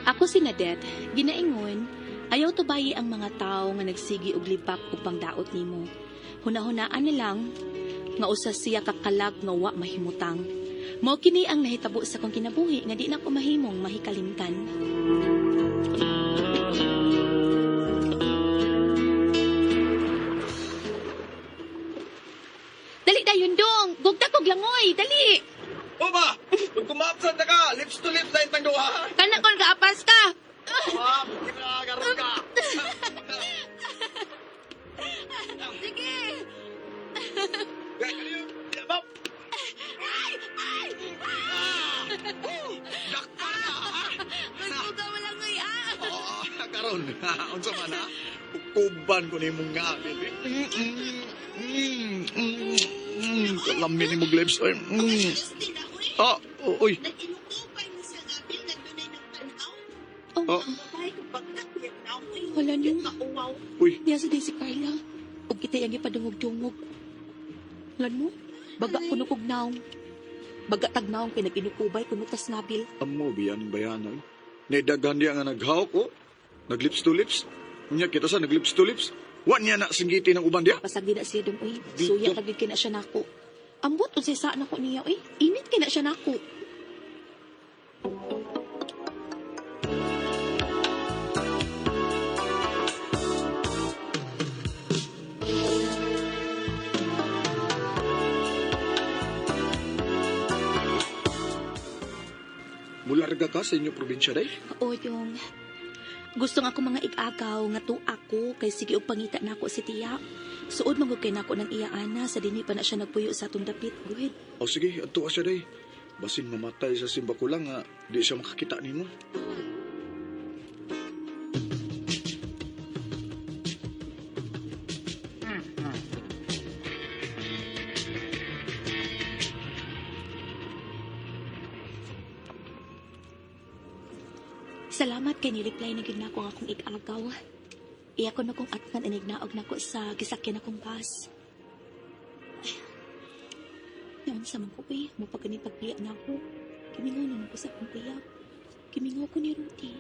Ako si Nadet, ginaingon, ayaw tubayi ang mga tao nga nagsigi og libak upang daot nimo. Hunahunaan na lang, nga usa siya kakalag nga wa mahimutang. Mao kini ang nahitabo sa kong kinabuhi nga di na ko mahimong mahikalimtan. Dali dayon dong, bugta kog langoy, dali. O ba? Kung kumapsan na ka, lips to lips na itang duha. Kana kon kaapas ka. Hindi na nakakaroon ka. Sige. Bap! Magbuga mo langoy Oo, karon. Unsa man ha? Kuban ko ni mong nga. Kalamin ni mong lips. Ah, uy. Oh, wala niyo. Uy. Diya sa si Carla. Huwag kita yung ipadungog-dungog. Wala mo? Baga kuno kog naong. Baga tag naong pinag-inukubay kuno tas nabil. Amo, biyan bayanan. Naidaghan diya nga naghawak ko. Naglips to lips. Unya kita sa naglips to lips. Wa niya na singgiti ng uban diya. Pasagi na siya dong, uy. Dito. Suya lagi kina siya nako. Ambot o siya saan ako niya, uy. Init kina siya nako. Mularga ka sa inyo probinsya day? Oo, yung... Gusto nga ako mga ikagaw nga to ako kay sige og pangita na ako si Tiya. Suod man kay nako ng iya ana sa dinhi pa na siya nagpuyo sa atong dapit. Guhit. O sige, ato siya day. Basin mamatay sa simba ko lang nga di siya makakita nimo. Salamat kay nireply na gyud nako nga akong ikagaw. Iya ko na kong atman inignaog nako sa gisakyan akong bus. Naman sa mga kupi, mo pa ganit pagpiya na ako. Kimingaw naman ko sa akong piya. Kimingaw ko ni Rudy.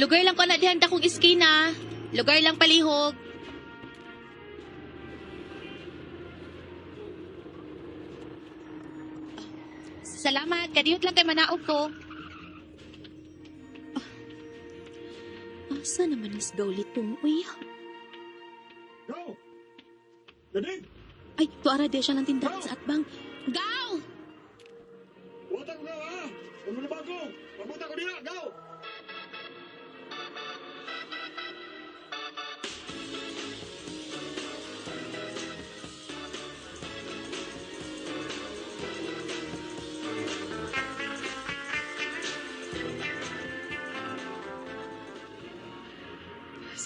Lugar lang ko na dihan dakong iskina. Lugar lang palihog. Salamat. Kadiyot lang kay manaog ko. Asa naman is gawlitong, uy? Go! Galing! Ay, tuara di siya ng tindahan sa atbang. Gaw! Buta ko na ha! Huwag mo na bago! Mabuta ko niya! Go!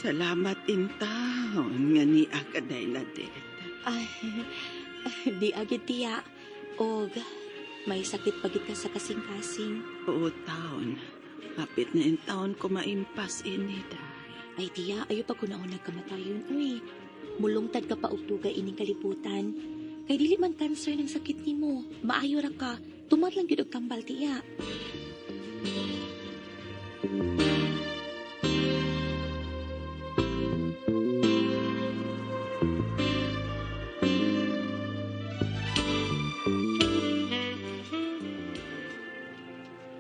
Salamat intahon nga ni akaday Nadet. Ay, di agad tiya. Og, may sakit pagit ka sa kasing-kasing. Oo taon. Hapit na intahon ko maimpas ini day. Ay, tiya, ayo pa ko na nagkamatayon. Uy, mulungtad ka pa og tugay ining kalibutan. Kay dili man cancer ng sakit nimo. Maayo ra ka. Tumad lang gyud og kambal, tiya.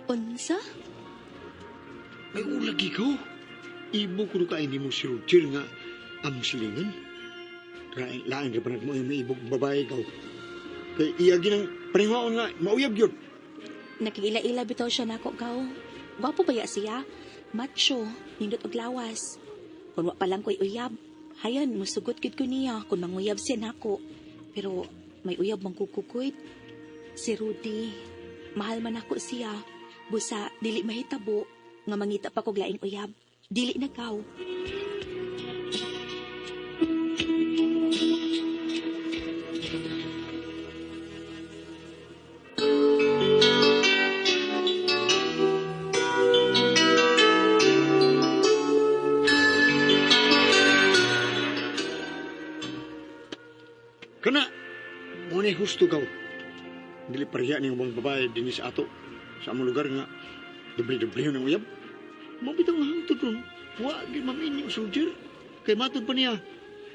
Unsa? Ay, ulagi ko. Ibo ko kain ni mo si Roger nga ang silingan. Lain ka pa na mo yung may ibog babae ka. Kaya iyagi ng paningaon nga, mauyab yun. Nakikila-ila bitaw siya nako gaw. Gwapo ba ya siya? Macho, nindot og lawas. Kung wa pa lang ko'y uyab, hayan, musugot gid ko niya kung manguyab siya nako. Pero may uyab mang kukukoy. Si Rudy, mahal man ako siya. Busa, dili mahitabo, nga mangita pa kog laing uyab. Dili nagaw. Kana, mo ni husto ka. Dili pariya ni ubang babae din sa ato. Sa among lugar nga, doble-doble ng uyab. Mabitaw nga hangtod ron. Wa, di mamini o soldier. Kay matod pa niya.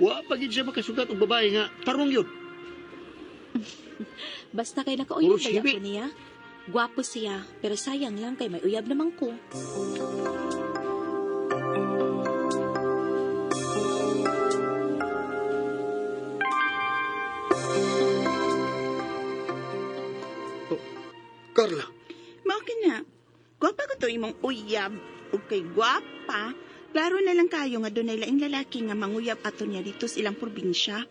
Wa, pagid siya makasugat og babae nga, tarong yun. Basta kay nakauyab Oh, kaya sige. ko niya. Gwapo siya, pero sayang lang kay may uyab naman ko. Carla, Mao na. Gwapa ko to imong uyab. Ug kay gwapa, klaro na lang kayo nga dunay laing lalaki nga manguyab ato niya dito sa ilang probinsya.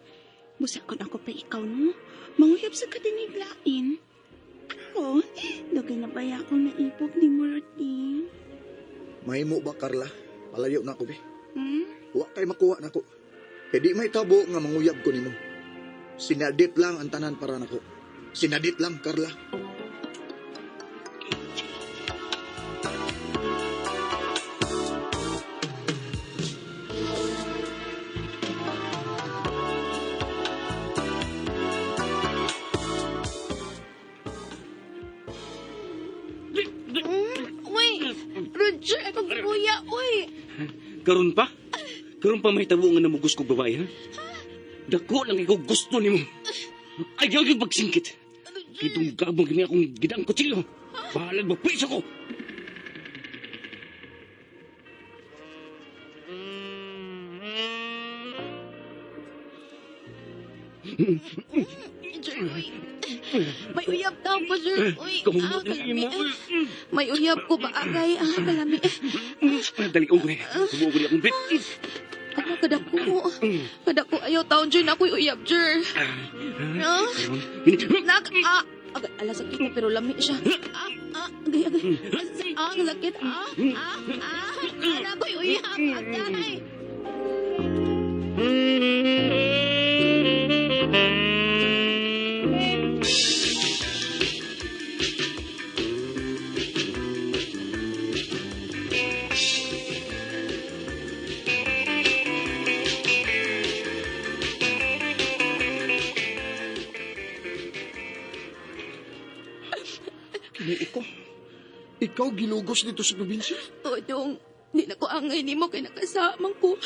Busakon ako pa ikaw no. Manguyab sa katinig lain. Ako, dugay na ba akong naipog ni Murti? mahimo ba Carla? Palayo na ako be. Hmm? Wa kay makuha nako. Kay di may tabo nga manguyab ko nimo. Sinadit lang ang tanan para nako. Sinadit lang Carla. Uy, Roger, akong kuya, uy. Karon pa? Karon pa may tabo nga namugos kong babae, ha? Dako lang ikaw gusto ni mo. Ayaw yung pagsingkit. Kitong gabang gini akong gidang kutsilyo. Bahalag magpiso ko. May uyab daw po, sir. Uy, Kamumot na kalami. mo. May uyab ko ba agay? Kalami. Dali ko ko eh. Sumuko niya akong bit. Ano, kadako. Kadako, ayaw taon, Jer, na ako'y uyab, Jer. No? Nak, agay, ala sakit na, pero lami siya. Agay, agay. Ang sakit, ako'y uyab, agay. Kini ikaw gilugos dito sa probinsya? O, dong, di na ko angay ni mo kay nakasamang ko.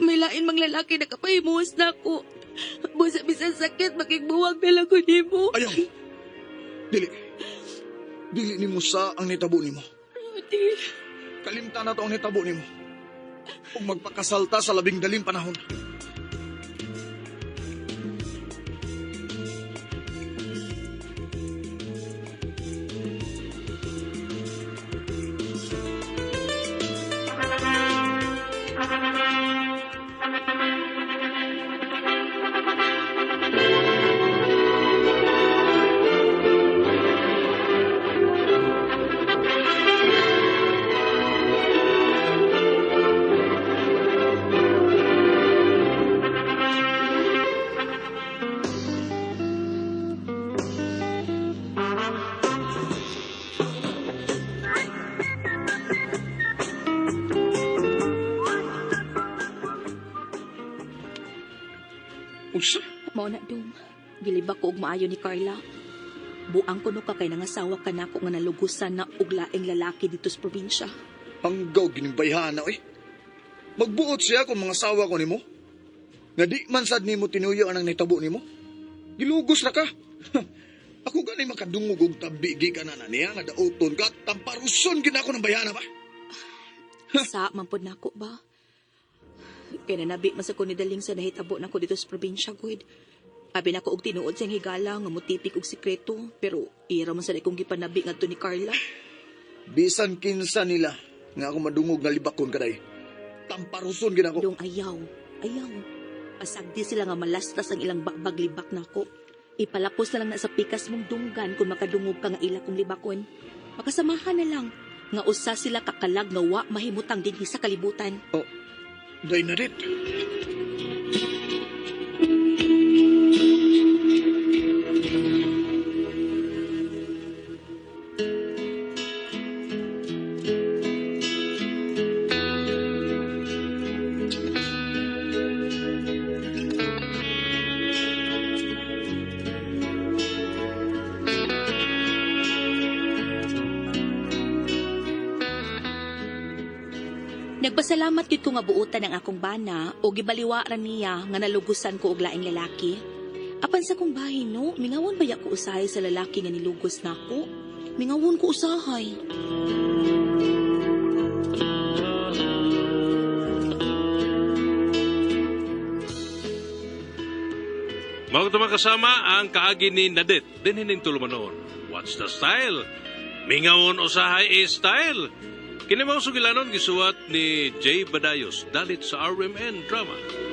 May lain mang lalaki na kapahimuhos na ko. Busa bisan sakit, makigbuwag na lang ko ni mo. Ayaw. Dili. Dili nimo sa ang nitabo nimo. Rudy, Kalimta na to ang nitabo nimo. Kung magpakasalta sa labing daling panahon. Usa? mao na dong. Gilibak ko og maayo ni Carla. Buang ko no ka kay nangasawa ka na ako nga nalugusan na og laing lalaki dito sa probinsya. Hanggaw ginimbayhan na eh. Magbuot siya kung mga sawa ko nimo. Nga di man sad nimo tinuyo anang nitabo nimo. Gilugos na ka. Ako gani makadungog og tabi gi ka na niya nga dauton ka tamparuson gid ako ng bayana ba? Sa mampod na ako ba? Kaya nanabi man sa ko ni Daling sa nahitabo na ko dito sa probinsya, good. Abi na ko og tinuod siyang higala nga mutipik og sikreto, pero ira man sa kong gipanabi nga to ni Carla. Bisan kinsa nila nga ako madungog nga libakon kaday. Tamparuson gid ako. Dong ayaw. Pasagdi sila nga malastas ang ilang bagbag libak na ko. Ipalapos na lang na sa pikas mong dunggan kung makadungog ka nga ila kong libakon. Makasamahan na lang nga usa sila kakalag nga wa mahimutang dinhi sa kalibutan. Day na rin. Nagpasalamat gid ko nga buutan ang akong bana o gibaliwa ra niya nga nalugusan ko og laing lalaki. Apan sa kong bahin no, mingawon baya ko usahay sa lalaki nga nilugos nako. Mingawon ko usahay. Mga kasama ang kaagi ni Nadet din hining tulumanon. What's the style? Mingawon usahay style. Kini mao sugilanon gisuwat ni Jay Badayos dalit sa RMN Drama.